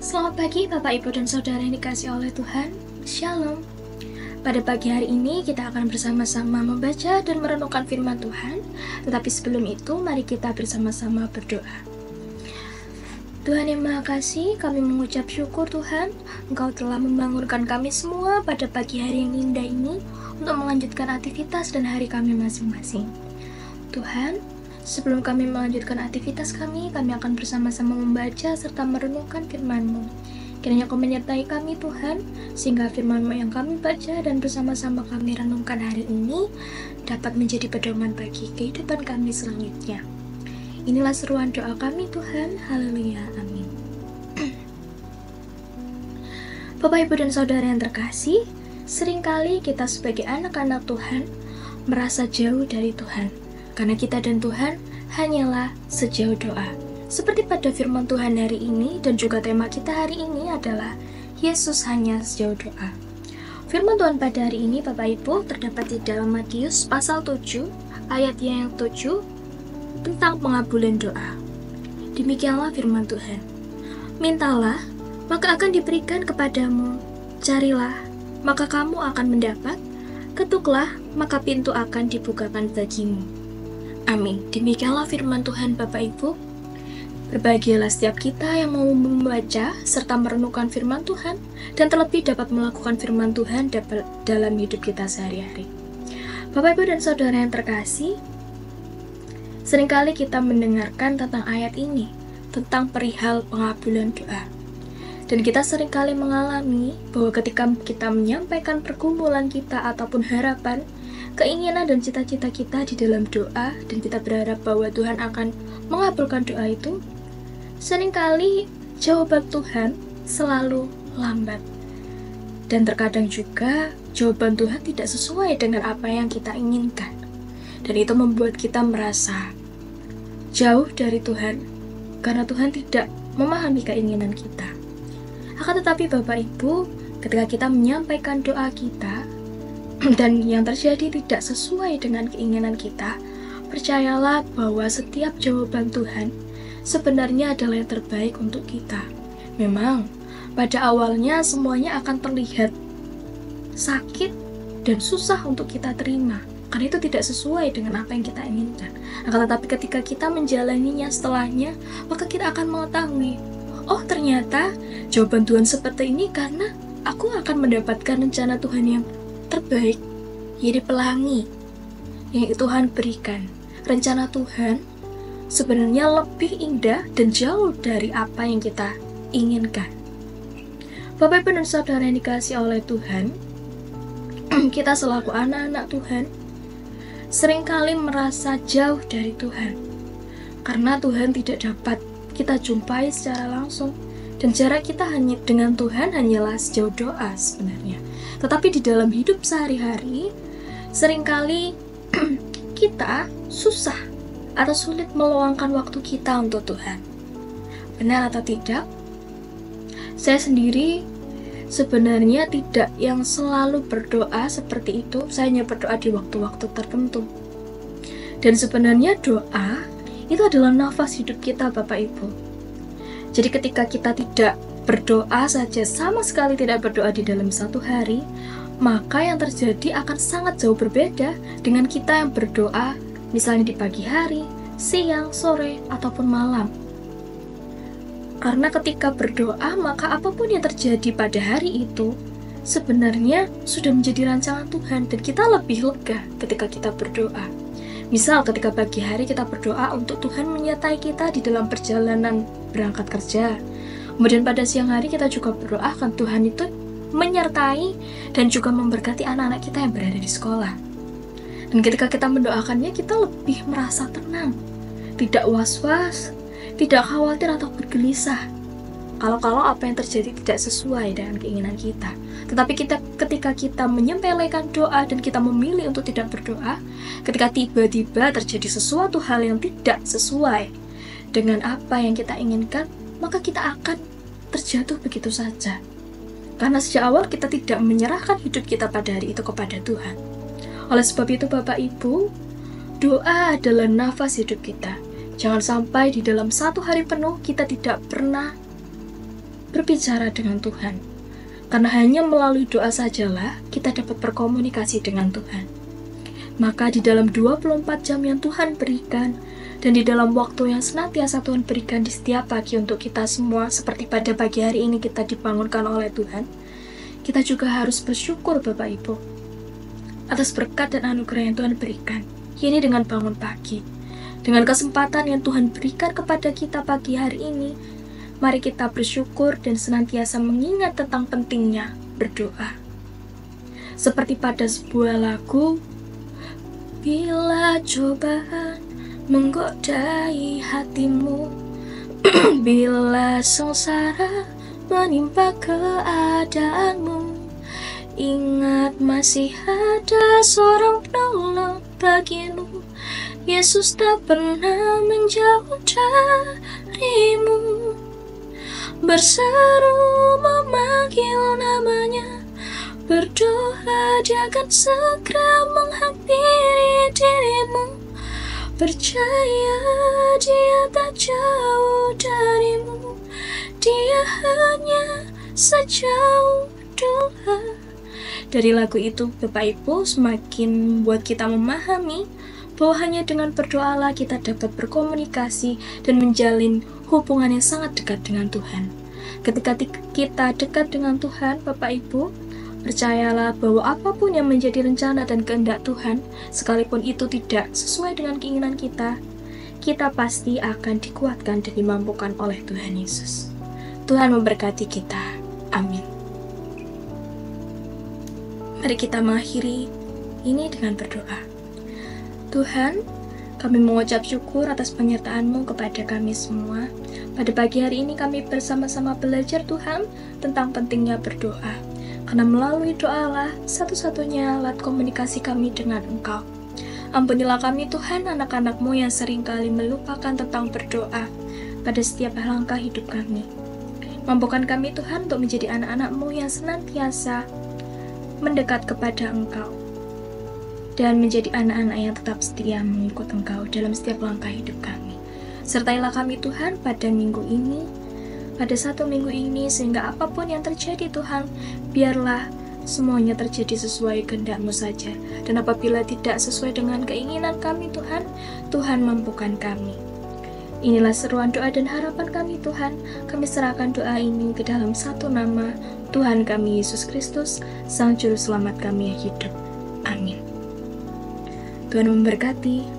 Selamat pagi Bapak Ibu dan Saudara yang dikasihi oleh Tuhan. Shalom. Pada pagi hari ini kita akan bersama-sama membaca dan merenungkan firman Tuhan. Tetapi sebelum itu mari kita bersama-sama berdoa. Tuhan yang Maha Kasih, kami mengucap syukur Tuhan, Engkau telah membangunkan kami semua pada pagi hari yang indah ini untuk melanjutkan aktivitas dan hari kami masing-masing. Tuhan, sebelum kami melanjutkan aktivitas kami akan bersama-sama membaca serta merenungkan firman-Mu. Kiranya Kau menyertai kami Tuhan, sehingga firman-Mu yang kami baca dan bersama-sama kami renungkan hari ini dapat menjadi pedoman bagi kehidupan kami selanjutnya. Inilah seruan doa kami Tuhan, haleluya, amin. Bapak Ibu dan Saudara yang terkasih, seringkali kita sebagai anak-anak Tuhan merasa jauh dari Tuhan, karena kita dan Tuhan hanyalah sejauh doa. Seperti pada firman Tuhan hari ini dan juga tema kita hari ini adalah Yesus hanya sejauh doa. Firman Tuhan pada hari ini Bapak Ibu terdapat di dalam Matius pasal 7 ayat yang 7 tentang pengabulan doa. Demikianlah firman Tuhan. Mintalah, maka akan diberikan kepadamu. Carilah, maka kamu akan mendapat. Ketuklah, maka pintu akan dibukakan bagimu. Amin. Demikianlah firman Tuhan Bapak Ibu. Berbahagialah setiap kita yang mau membaca serta merenungkan firman Tuhan dan terlebih dapat melakukan firman Tuhan dalam hidup kita sehari-hari. Bapak Ibu dan Saudara yang terkasih, seringkali kita mendengarkan tentang ayat ini, tentang perihal pengabulan doa. Dan kita seringkali mengalami bahwa ketika kita menyampaikan pergumulan kita ataupun harapan, keinginan dan cita-cita kita di dalam doa, dan kita berharap bahwa Tuhan akan mengabulkan doa itu, seringkali jawaban Tuhan selalu lambat. Dan terkadang juga jawaban Tuhan tidak sesuai dengan apa yang kita inginkan. Dan itu membuat kita merasa jauh dari Tuhan, karena Tuhan tidak memahami keinginan kita. Akan tetapi Bapak Ibu, ketika kita menyampaikan doa kita, dan yang terjadi tidak sesuai dengan keinginan kita, percayalah bahwa setiap jawaban Tuhan sebenarnya adalah yang terbaik untuk kita. Memang, pada awalnya semuanya akan terlihat sakit dan susah untuk kita terima, karena itu tidak sesuai dengan apa yang kita inginkan. Akan tetapi ketika kita menjalaninya setelahnya, maka kita akan mengetahui, oh ternyata jawaban Tuhan seperti ini karena aku akan mendapatkan rencana Tuhan yang terbaik, yaitu pelangi yang Tuhan berikan. Rencana Tuhan sebenarnya lebih indah dan jauh dari apa yang kita inginkan. Bapak Ibu dan Saudara yang dikasihi oleh Tuhan, kita selaku anak-anak Tuhan seringkali merasa jauh dari Tuhan, karena Tuhan tidak dapat kita jumpai secara langsung, dan jarak kita hanya dengan Tuhan hanyalah sejauh doa sebenarnya. Tetapi di dalam hidup sehari-hari, seringkali kita susah atau sulit meluangkan waktu kita untuk Tuhan. Benar atau tidak? Saya sendiri sebenarnya tidak yang selalu berdoa seperti itu. Saya hanya berdoa di waktu-waktu tertentu. Dan sebenarnya doa itu adalah nafas hidup kita Bapak Ibu. Jadi ketika kita tidak berdoa saja, sama sekali tidak berdoa di dalam satu hari, maka yang terjadi akan sangat jauh berbeda dengan kita yang berdoa misalnya di pagi hari, siang, sore, ataupun malam. Karena ketika berdoa, maka apapun yang terjadi pada hari itu sebenarnya sudah menjadi rancangan Tuhan, dan kita lebih lega ketika kita berdoa. Misal ketika pagi hari kita berdoa untuk Tuhan menyertai kita di dalam perjalanan berangkat kerja. Kemudian pada siang hari kita juga berdoa akan Tuhan itu menyertai dan juga memberkati anak-anak kita yang berada di sekolah. Dan ketika kita mendoakannya, kita lebih merasa tenang, tidak was-was, tidak khawatir atau bergelisah kalau apa yang terjadi tidak sesuai dengan keinginan kita. Tetapi ketika kita menyempelekan doa dan kita memilih untuk tidak berdoa, ketika tiba-tiba terjadi sesuatu hal yang tidak sesuai dengan apa yang kita inginkan, maka kita akan terjatuh begitu saja. Karena sejak awal kita tidak menyerahkan hidup kita pada hari itu kepada Tuhan. Oleh sebab itu Bapak Ibu, doa adalah nafas hidup kita. Jangan sampai di dalam satu hari penuh kita tidak pernah berbicara dengan Tuhan. Karena hanya melalui doa sajalah kita dapat berkomunikasi dengan Tuhan. Maka di dalam 24 jam yang Tuhan berikan, dan di dalam waktu yang senantiasa Tuhan berikan di setiap pagi untuk kita semua, seperti pada pagi hari ini kita dibangunkan oleh Tuhan, kita juga harus bersyukur Bapak Ibu atas berkat dan anugerah yang Tuhan berikan. Ini dengan bangun pagi, dengan kesempatan yang Tuhan berikan kepada kita pagi hari ini, mari kita bersyukur dan senantiasa mengingat tentang pentingnya berdoa. Seperti pada sebuah lagu, bila cobaan menggodai hatimu, bila sengsara menimpa keadaanmu, ingat masih ada seorang penolong bagimu. Yesus tak pernah menjauh darimu. Berseru memanggil namanya, berdoa dia akan segera menghampiri dirimu. Percaya dia tak jauh darimu, dia hanya sejauh doa. Dari lagu itu Bapak Ibu semakin membuat kita memahami bahwa hanya dengan berdoalah kita dapat berkomunikasi dan menjalin hubungan yang sangat dekat dengan Tuhan. Ketika kita dekat dengan Tuhan, Bapak Ibu, percayalah bahwa apapun yang menjadi rencana dan kehendak Tuhan, sekalipun itu tidak sesuai dengan keinginan kita, kita pasti akan dikuatkan dan dimampukan oleh Tuhan Yesus. Tuhan memberkati kita. Amin. Mari kita mengakhiri ini dengan berdoa. Tuhan, kami mengucap syukur atas penyertaan-Mu kepada kami semua. Pada pagi hari ini kami bersama-sama belajar Tuhan tentang pentingnya berdoa. Karena melalui doalah satu-satunya alat komunikasi kami dengan Engkau. Ampunilah kami Tuhan, anak-anak-Mu yang seringkali melupakan tentang berdoa pada setiap langkah hidup kami. Mampukan kami Tuhan untuk menjadi anak-anak-Mu yang senantiasa mendekat kepada Engkau, dan menjadi anak-anak yang tetap setia mengikut Engkau dalam setiap langkah hidup kami. Sertailah kami Tuhan pada minggu ini, pada satu minggu ini, sehingga apapun yang terjadi Tuhan, biarlah semuanya terjadi sesuai kehendak-Mu saja. Dan apabila tidak sesuai dengan keinginan kami Tuhan, Tuhan mampukan kami. Inilah seruan doa dan harapan kami Tuhan. Kami serahkan doa ini ke dalam satu nama, Tuhan kami Yesus Kristus, Sang Juru Selamat kami yang hidup. Amin. Tuhan memberkati.